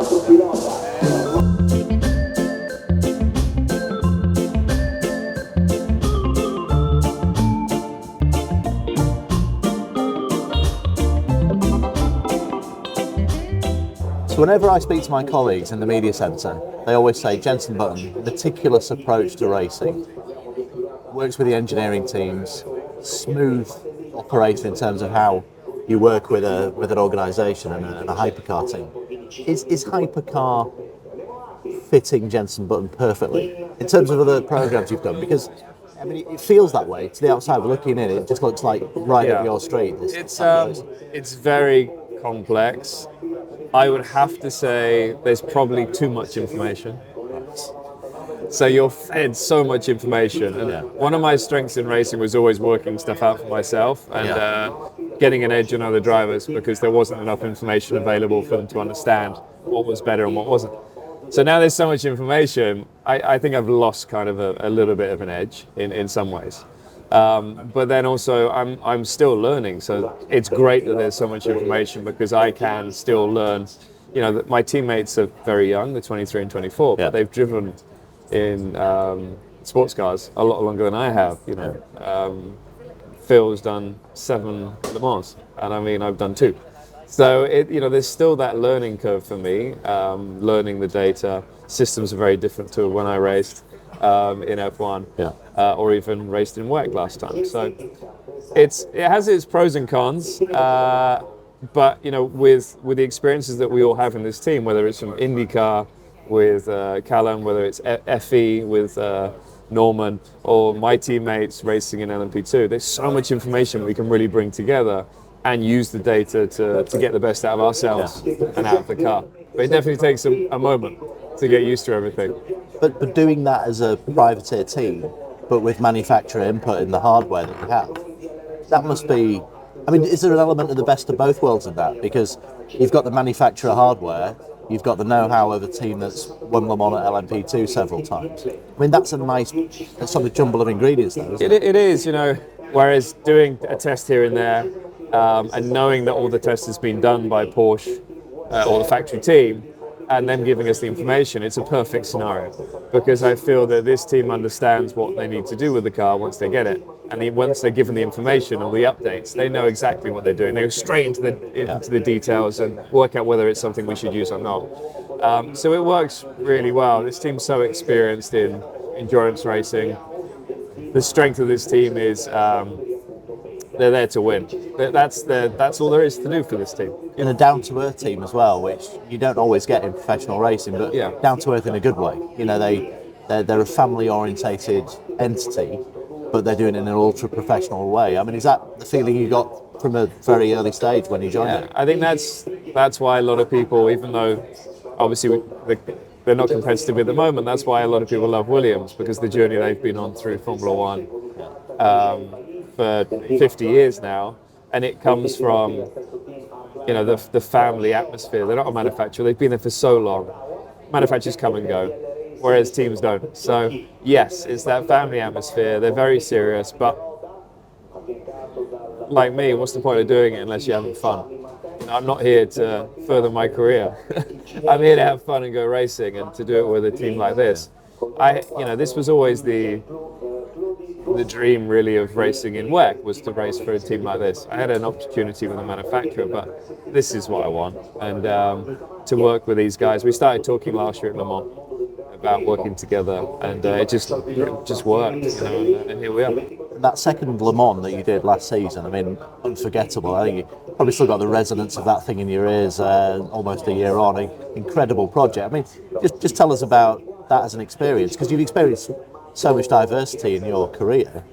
So whenever I speak to my colleagues in the media centre, they always say Jenson Button, meticulous approach to racing, works with the engineering teams, smooth operator in terms of how you work with an organisation and a hypercar team. Is hypercar fitting Jenson Button perfectly in terms of other programs you've done? Because I mean, it feels that way to the outside. Looking in, it just looks like right up your street. It's very complex. I would have to say there's probably too much information. So you're fed so much information. And one of my strengths in racing was always working stuff out for myself and getting an edge on other drivers because there wasn't enough information available for them to understand what was better and what wasn't. So now there's so much information, I think I've lost kind of a little bit of an edge in some ways. But then also I'm still learning, so it's great that there's so much information because I can still learn. You know, my teammates are very young, they're 23 and 24, but they've driven in sports cars a lot longer than I have. You know, Phil's done 7 Le Mans, and I mean I've done 2. So there's still that learning curve for me. Learning the data, systems are very different to when I raced in F1, or even raced in WEC last time. So it has its pros and cons. But with the experiences that we all have in this team, whether it's from IndyCar with Callum, whether it's FE with Norman, or my teammates racing in LMP2, there's so much information we can really bring together and use the data to get the best out of ourselves and out of the car. But it definitely takes a moment to get used to everything. But doing that as a privateer team, but with manufacturer input in the hardware that you have, that must be, I mean, is there an element of the best of both worlds in that? Because you've got the manufacturer hardware, you've got the know-how of a team that's won Le Mans at LMP2 several times. I mean, that's a sort of jumble of ingredients there, isn't it? It is, whereas doing a test here and there, and knowing that all the tests has been done by Porsche or the factory team, and them giving us the information, it's a perfect scenario because I feel that this team understands what they need to do with the car once they get it, and once they're given the information or the updates, they know exactly what they're doing. They go straight into the details and work out whether it's something we should use or not. So it works really well. This team's so experienced in endurance racing. The strength of this team is they're there to win. That's all there is to do for this team. In a down-to-earth team as well, which you don't always get in professional racing, but down-to-earth in a good way. They're a family-orientated entity, but they're doing it in an ultra-professional way. I mean, is that the feeling you got from a very early stage when you joined it? I think that's why a lot of people, even though obviously they're not competitive at the moment, that's why a lot of people love Williams, because the journey they've been on through Formula One for 50 years now, and it comes from the family atmosphere. They're not a manufacturer, they've been there for so long. Manufacturers come and go, whereas teams don't. So yes, it's that family atmosphere. They're very serious, but like me, what's the point of doing it unless you're having fun? I'm not here to further my career. I'm here to have fun and go racing, and to do it with a team like this. This was always the dream really of racing in WEC, was to race for a team like this. I had an opportunity with a manufacturer, but this is what I want. And to work with these guys, we started talking last year at Le Mans about working together, and it just worked, and here we are. That second Le Mans that you did last season, I mean, unforgettable. I think you probably still got the resonance of that thing in your ears almost a year on. Incredible project. I mean, just tell us about that as an experience, because you've experienced so much diversity in your career,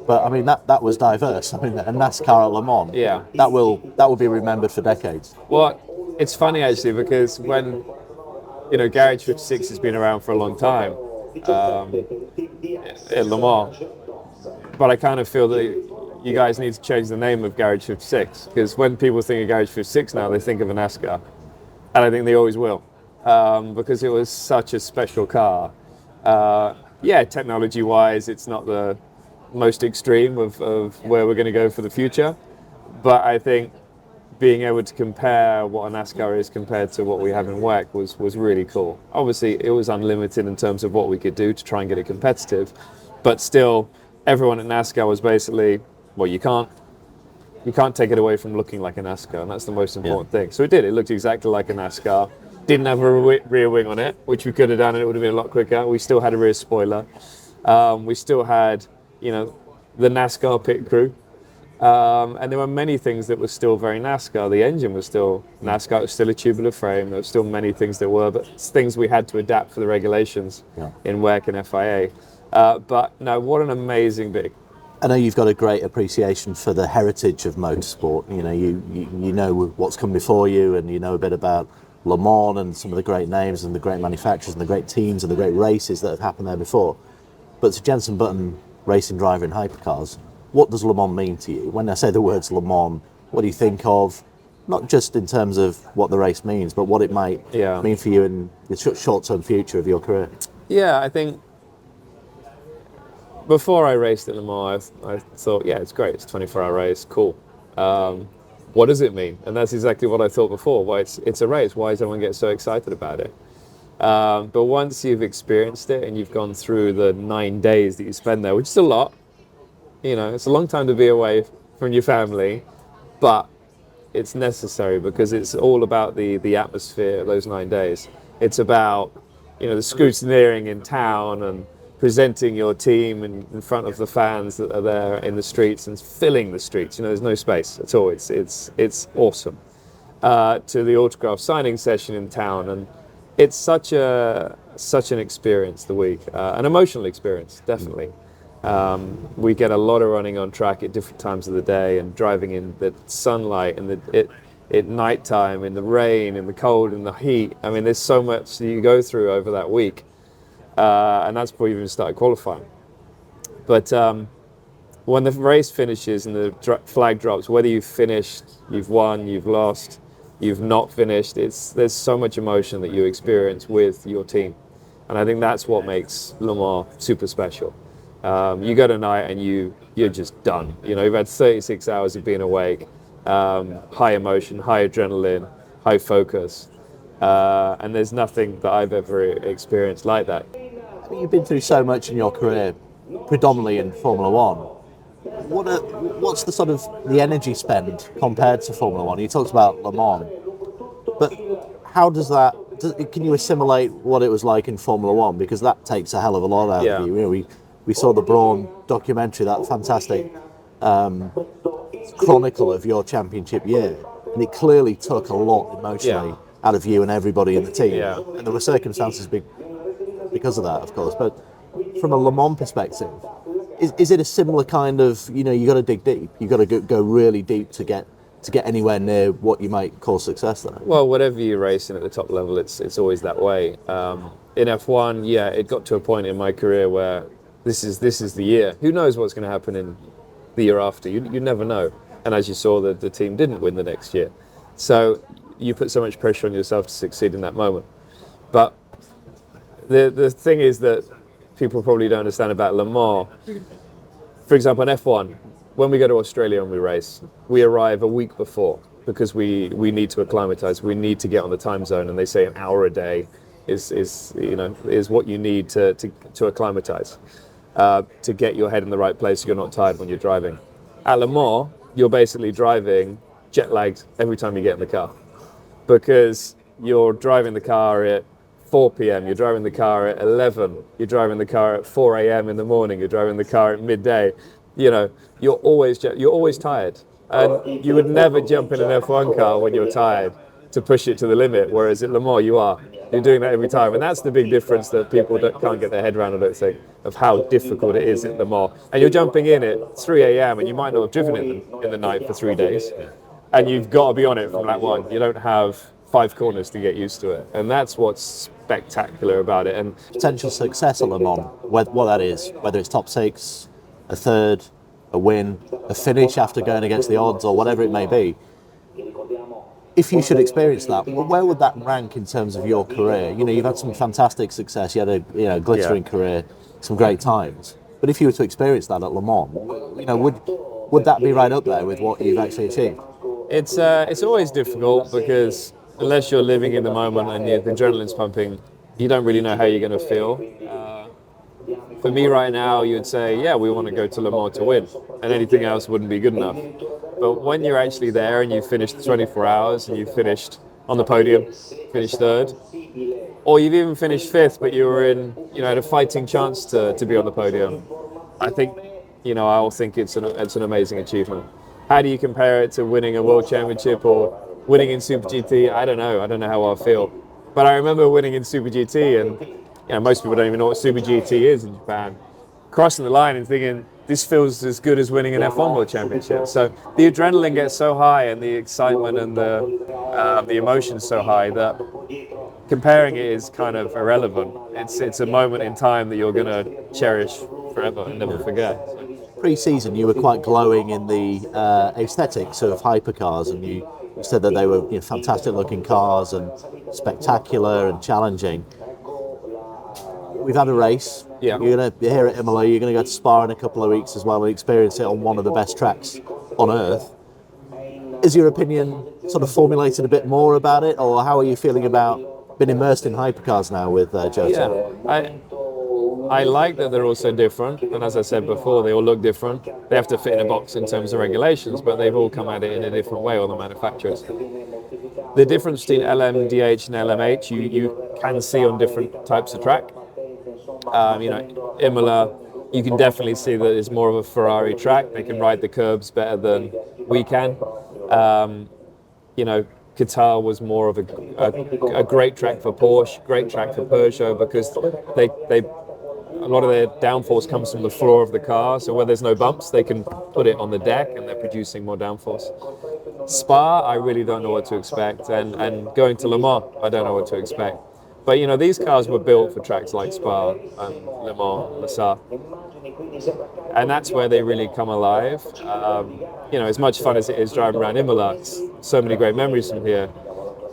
but I mean that was diverse. I mean, a NASCAR at Le Mans, that will be remembered for decades. Well, it's funny actually, because when Garage 56 has been around for a long time at Le Mans, but I kind of feel that you guys need to change the name of Garage 56, because when people think of Garage 56 now, they think of a NASCAR, and I think they always will, because it was such a special car. Technology-wise, it's not the most extreme of where we're going to go for the future, but I think being able to compare what a NASCAR is compared to what we have in WEC was really cool. Obviously, it was unlimited in terms of what we could do to try and get it competitive, but still, everyone at NASCAR was basically, well, you can't take it away from looking like a NASCAR, and that's the most important thing. So it did. It looked exactly like a NASCAR. Didn't have a rear wing on it, which we could have done, and it would have been a lot quicker. We still had a rear spoiler. We still had, the NASCAR pit crew. And there were many things that were still very NASCAR. The engine was still NASCAR. It was still a tubular frame. There were still many things that were, but it's things we had to adapt for the regulations in WEC and FIA. But no, what an amazing big. I know you've got a great appreciation for the heritage of motorsport. You know what's come before you, and you know a bit about Le Mans and some of the great names and the great manufacturers and the great teams and the great races that have happened there before. But to Jenson Button, racing driver in hypercars, what does Le Mans mean to you? When I say the words Le Mans, what do you think of, not just in terms of what the race means, but what it might mean for you in the short-term future of your career? Yeah, I think before I raced at Le Mans, I thought, it's great, it's a 24-hour race, cool. What does it mean? And that's exactly what I thought before. Why it's a race, why does everyone get so excited about it? But once you've experienced it and you've gone through the 9 days that you spend there, which is a lot, it's a long time to be away from your family, but it's necessary because it's all about the atmosphere of those 9 days. It's about, the scrutineering in town and presenting your team in front of the fans that are there in the streets and filling the streets. There's no space at all. It's awesome. To the autograph signing session in town, and it's such an experience, the week, an emotional experience, definitely. We get a lot of running on track at different times of the day and driving in the sunlight and at night time, in the rain, in the cold, in the heat. I mean, there's so much that you go through over that week. And that's before you even started qualifying. But when the race finishes and the flag drops, whether you've finished, you've won, you've lost, you've not finished, there's so much emotion that you experience with your team. And I think that's what makes Le Mans super special. You go tonight and you're just done. You've had 36 hours of being awake, high emotion, high adrenaline, high focus. And there's nothing that I've ever experienced like that. You've been through so much in your career, predominantly in Formula One. What's the sort of the energy spend compared to Formula One? You talked about Le Mans, but how does that? Can you assimilate what it was like in Formula One? Because that takes a hell of a lot out of you. We saw the Brawn documentary, that fantastic chronicle of your championship year, and it clearly took a lot emotionally out of you and everybody in the team. Yeah. And there were circumstances because of that, of course. But from a Le Mans perspective, is it a similar kind of, you got to dig deep, you got to go really deep to get anywhere near what you might call success there? Well, whatever you're racing at the top level, it's always that way. In F1, it got to a point in my career where this is the year. Who knows what's going to happen in the year after? You never know. And as you saw, the team didn't win the next year. So you put so much pressure on yourself to succeed in that moment. But the thing is that people probably don't understand about Le Mans. For example, in F1, when we go to Australia and we race, we arrive a week before because we need to acclimatise. We need to get on the time zone, and they say an hour a day is what you need to acclimatise, to get your head in the right place so you're not tired when you're driving. At Le Mans, you're basically driving jet lagged every time you get in the car, because you're driving the car at 4 p.m, you're driving the car at 11, you're driving the car at 4 a.m. in the morning, you're driving the car at midday. You're always tired. And you would never jump in an F1 car when you're tired to push it to the limit, whereas at Le Mans you're doing that every time. And that's the big difference that people can't get their head around, I don't think, of how difficult it is at Le Mans. And you're jumping in at 3 a.m. and you might not have driven in the night for 3 days. And you've got to be on it from lap one. You don't have 5 corners to get used to it. And that's what's spectacular about it. And potential success at Le Mans, what that is, whether it's top 6, a third, a win, a finish after going against the odds, or whatever it may be. If you should experience that, where would that rank in terms of your career? You've had some fantastic success. You had a glittering career, some great times. But if you were to experience that at Le Mans, would that be right up there with what you've actually achieved? It's always difficult because unless you're living in the moment and the adrenaline's pumping, you don't really know how you're going to feel. For me right now, you'd say, yeah, we want to go to Le Mans to win, and anything else wouldn't be good enough. But when you're actually there and you finished the 24 hours and you finished on the podium, finished third, or you've even finished fifth, but you were had a fighting chance to be on the podium, I think, I'll think it's an amazing achievement. How do you compare it to winning a world championship or winning in Super GT? I don't know how I'll feel. But I remember winning in Super GT, and most people don't even know what Super GT is in Japan. Crossing the line and thinking, this feels as good as winning an F1 World Championship. So the adrenaline gets so high and the excitement and the emotion so high that comparing it is kind of irrelevant. It's a moment in time that you're going to cherish forever and never forget. Pre-season, you were quite glowing in the aesthetics of hypercars, and you said that they were fantastic-looking cars and spectacular and challenging. We've had a race. Yeah. You're here at Imola. You're going to go to Spa in a couple of weeks as well and experience it on one of the best tracks on Earth. Is your opinion sort of formulated a bit more about it, or how are you feeling about being immersed in hypercars now with Jenson? Yeah, I like that they're all so different, and as I said before, they all look different. They have to fit in a box in terms of regulations, but they've all come at it in a different way, all the manufacturers. The difference between LMDH and LMH, you can see on different types of track. Imola, you can definitely see that it's more of a Ferrari track. They can ride the curbs better than we can. Qatar was more of a great track for Porsche, great track for Peugeot, because a lot of their downforce comes from the floor of the car. So where there's no bumps, they can put it on the deck and they're producing more downforce. Spa, I really don't know what to expect, and going to Le Mans, I don't know what to expect. But these cars were built for tracks like Spa and Le Mans, Nascar, and that's where they really come alive. As much fun as it is driving around Imola, so many great memories from here.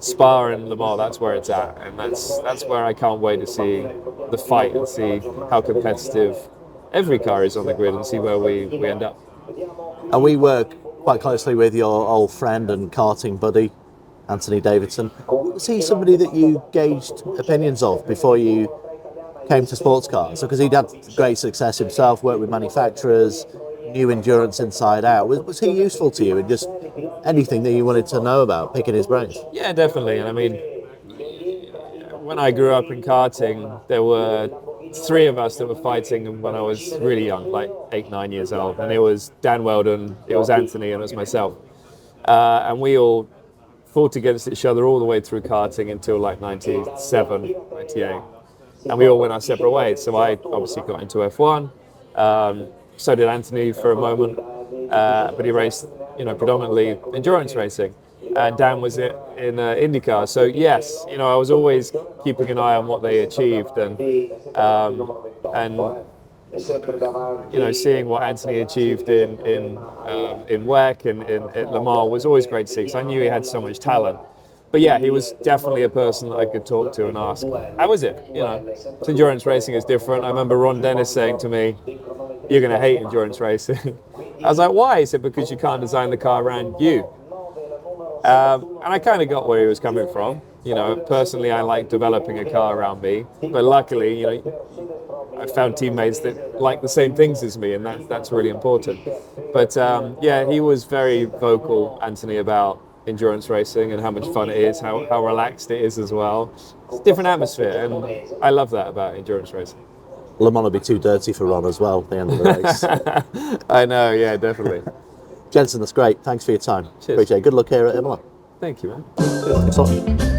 Spa and Le Mans, that's where it's at, and that's where I can't wait to see the fight and see how competitive every car is on the grid and see where we end up. And we work quite closely with your old friend and karting buddy, Anthony Davidson. Was he somebody that you gauged opinions of before you came to sports cars? Because he'd had great success himself, worked with manufacturers, knew endurance inside out. Was he useful to you in just anything that you wanted to know about, picking his brains? Yeah, definitely. And I mean, when I grew up in karting, there were three of us that were fighting when I was really young, like 8, 9 years old. And it was Dan Weldon, it was Anthony, and it was myself. And we all fought against each other all the way through karting until like 97, 98. And we all went our separate ways. So I obviously got into F1. So did Anthony for a moment, but he raced, predominantly endurance racing. And Dan was in IndyCar. So yes, I was always keeping an eye on what they achieved, and seeing what Anthony achieved in WEC and in Le Mans was always great to see, because I knew he had so much talent. But yeah, he was definitely a person that I could talk to and ask, how is it? Endurance racing is different. I remember Ron Dennis saying to me, you're going to hate endurance racing. I was like, why? He said, because you can't design the car around you. And I kind of got where he was coming from. Personally, I like developing a car around me. But luckily, I found teammates that like the same things as me, and that's really important. But he was very vocal, Anthony, about endurance racing and how much fun it is, how relaxed it is as well. It's a different atmosphere, and I love that about endurance racing. Le Mans will be too dirty for Ron as well at the end of the race. I know, yeah, definitely. Jenson, that's great. Thanks for your time. Cheers. Appreciate it. Good luck here at Imola. Thank you, man. Thanks a lot.